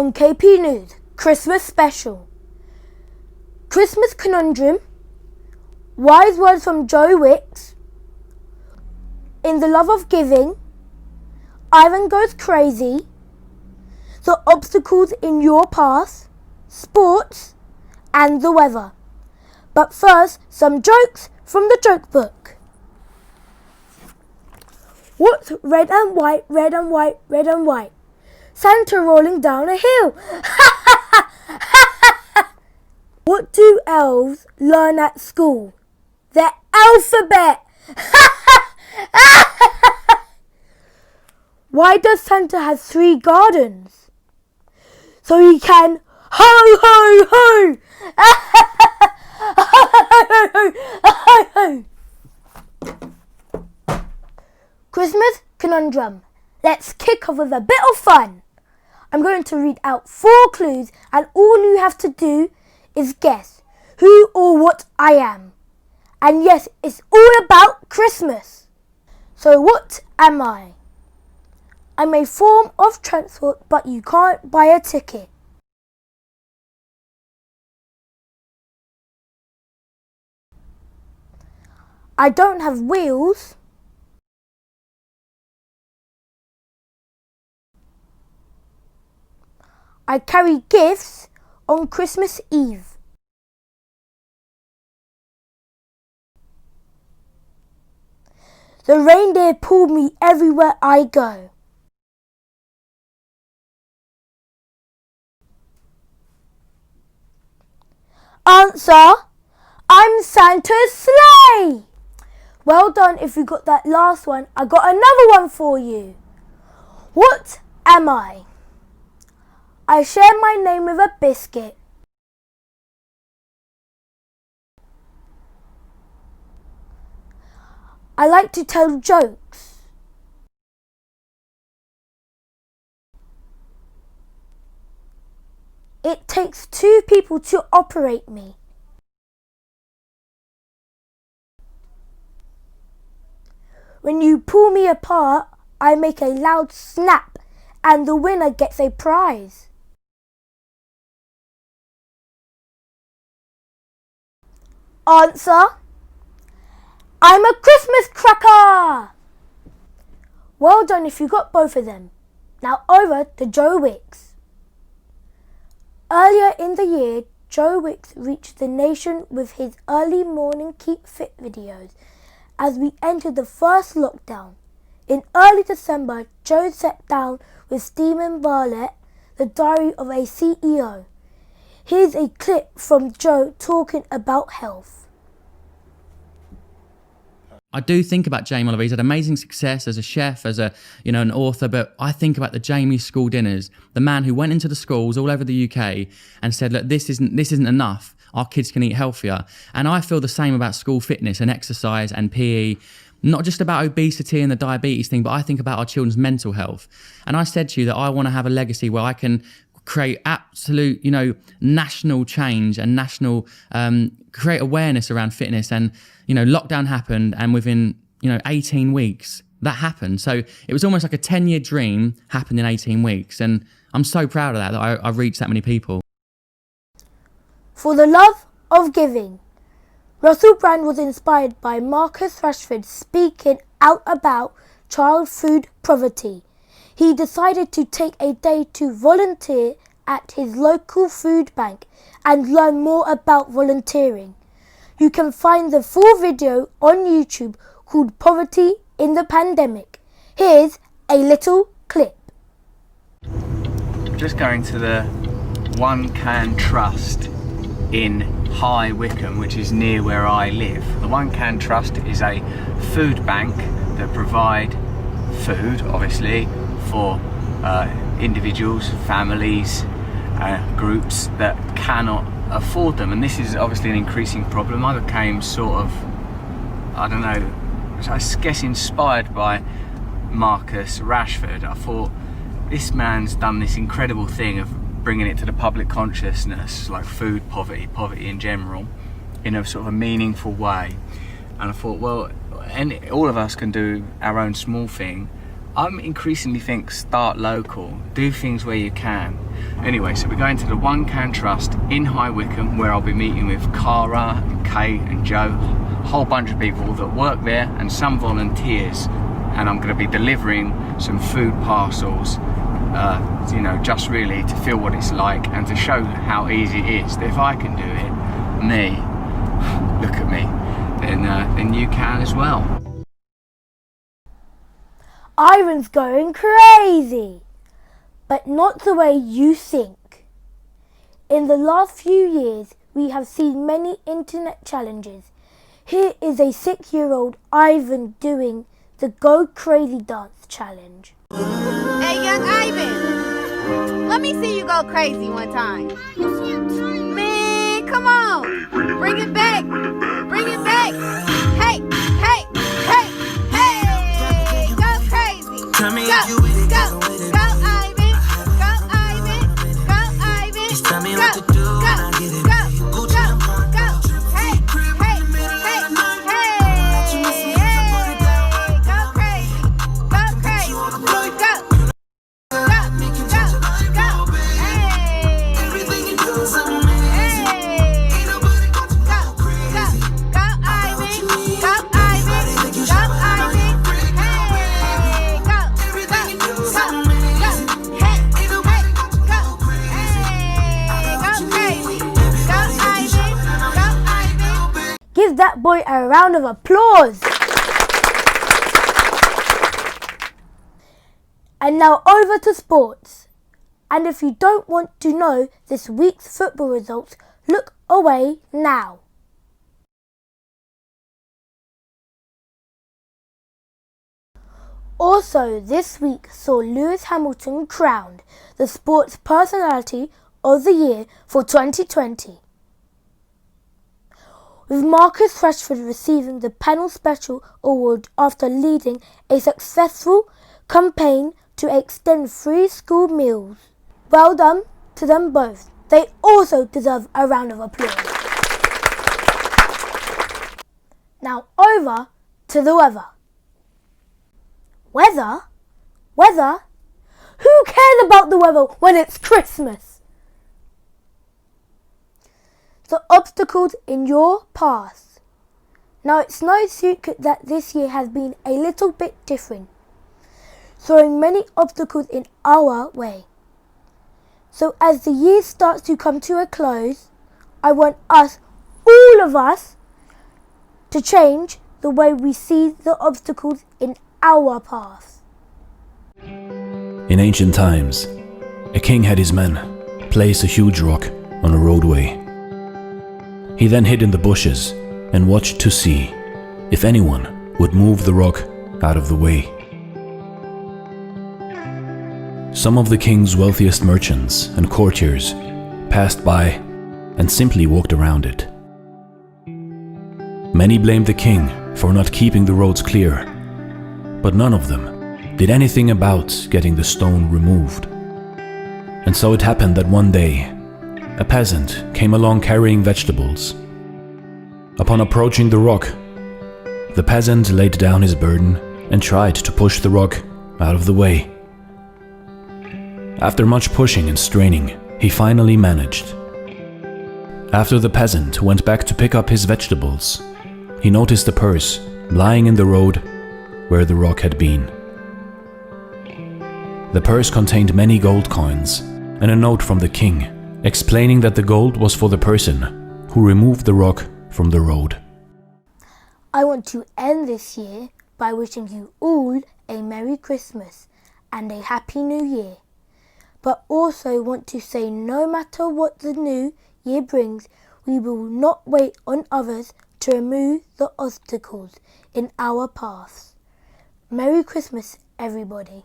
on KPnews Christmas Special. Christmas Conundrum, Wise Words from Joe Wicks, In the Love of Giving, Ivan Goes Crazy, The Obstacles in Your Path, Sports, and the weather. But first, some jokes from the joke book. What's red and white, red and white, red and white? Santa rolling down a hill. What do elves learn at school? The alphabet. Why does Santa have 3 gardens? So he can ho ho ho. Christmas Conundrum. Let's kick off with a bit of fun. I'm going to read out 4 clues and all you have to do is guess who or what I am. And yes, it's all about Christmas. So what am I? I'm a form of transport, but you can't buy a ticket. I don't have wheels. I carry gifts on Christmas Eve. The reindeer pull me everywhere I go. Answer: I'm Santa's sleigh. Well done if you got that last one. I got another one for you. What am I? I share my name with a biscuit. I like to tell jokes. It takes 2 people to operate me. When you pull me apart, I make a loud snap and the winner gets a prize. Answer: I'm a Christmas cracker. Well done if you got both of them. Now over to Joe Wicks. Earlier in the year, Joe Wicks reached the nation with his early morning keep fit videos as we entered the first lockdown. In early December, Joe sat down with Stephen Bartlett, the diary of a CEO. Here's a clip from Joe talking about health. I do think about Jamie Oliver. He's had amazing success as a chef, as a an author, but I think about the Jamie school dinners, the man who went into the schools all over the UK and said, look, this isn't enough. Our kids can eat healthier. And I feel the same about school fitness and exercise and PE, not just about obesity and the diabetes thing, but I think about our children's mental health. And I said to you that I want to have a legacy where I can create absolute, national change and national, create awareness around fitness. And, lockdown happened and within, 18 weeks that happened. So it was almost like a 10-year dream happened in 18 weeks. And I'm so proud of that I reached that many people. For the love of giving. Russell Brand was inspired by Marcus Rashford speaking out about child food poverty. He decided to take a day to volunteer at his local food bank and learn more about volunteering. You can find the full video on YouTube called Poverty in the Pandemic. Here's a little clip. Just going to the One Can Trust in High Wycombe, which is near where I live. The One Can Trust is a food bank that provide food, obviously, for individuals, families, groups that cannot afford them, and this is obviously an increasing problem. I became sort of, I guess inspired by Marcus Rashford. I thought, this man's done this incredible thing of bringing it to the public consciousness, like food poverty in general, in a sort of a meaningful way. And I thought, well, all of us can do our own small thing. I'm increasingly think start local, do things where you can. Anyway, so we're going to the One Can Trust in High Wycombe, where I'll be meeting with Cara and Kate and Joe, a whole bunch of people that work there and some volunteers, and I'm going to be delivering some food parcels, you know, just really to feel what it's like and to show how easy it is. That if I can do it, look at me, then you can as well. Ivan's going crazy, but not the way you think. In the last few years, we have seen many internet challenges. Here is a 6-year-old Ivan doing the Go Crazy Dance Challenge. Hey, young Ivan, let me see you go crazy one time. Man, come on. Bring it back. Bring it back. Hey, hey, hey, hey. Go crazy. Tell me Go, if you with it, go, go, Ivan. Go, Ivan. Go, Ivan. Just tell me what to do and I'll get it. Gucci, I'm on go. Hey, hey, hey, hey. Go crazy. Go crazy. Go. Give that boy a round of applause. And now over to sports. And if you don't want to know this week's football results, look away now. Also, this week saw Lewis Hamilton crowned the Sports Personality of the Year for 2020. With Marcus Rashford receiving the KPnews Special Award after leading a successful campaign to extend free school meals. Well done to them both. They also deserve a round of applause. Now over to the weather. Weather? Weather? Who cares about the weather when it's Christmas? The obstacles in your path. Now it's no secret that this year has been a little bit different, throwing many obstacles in our way. So as the year starts to come to a close, I want us, all of us, to change the way we see the obstacles in our path. In ancient times, a king had his men place a huge rock on a roadway. He then hid in the bushes and watched to see if anyone would move the rock out of the way. Some of the king's wealthiest merchants and courtiers passed by and simply walked around it. Many blamed the king for not keeping the roads clear, but none of them did anything about getting the stone removed. And so it happened that one day, a peasant came along carrying vegetables. Upon approaching the rock, the peasant laid down his burden and tried to push the rock out of the way. After much pushing and straining, he finally managed. After the peasant went back to pick up his vegetables, he noticed a purse lying in the road where the rock had been. The purse contained many gold coins and a note from the king explaining that the gold was for the person who removed the rock from the road. I want to end this year by wishing you all a Merry Christmas and a Happy New Year. But also want to say no matter what the new year brings, we will not wait on others to remove the obstacles in our paths. Merry Christmas, everybody.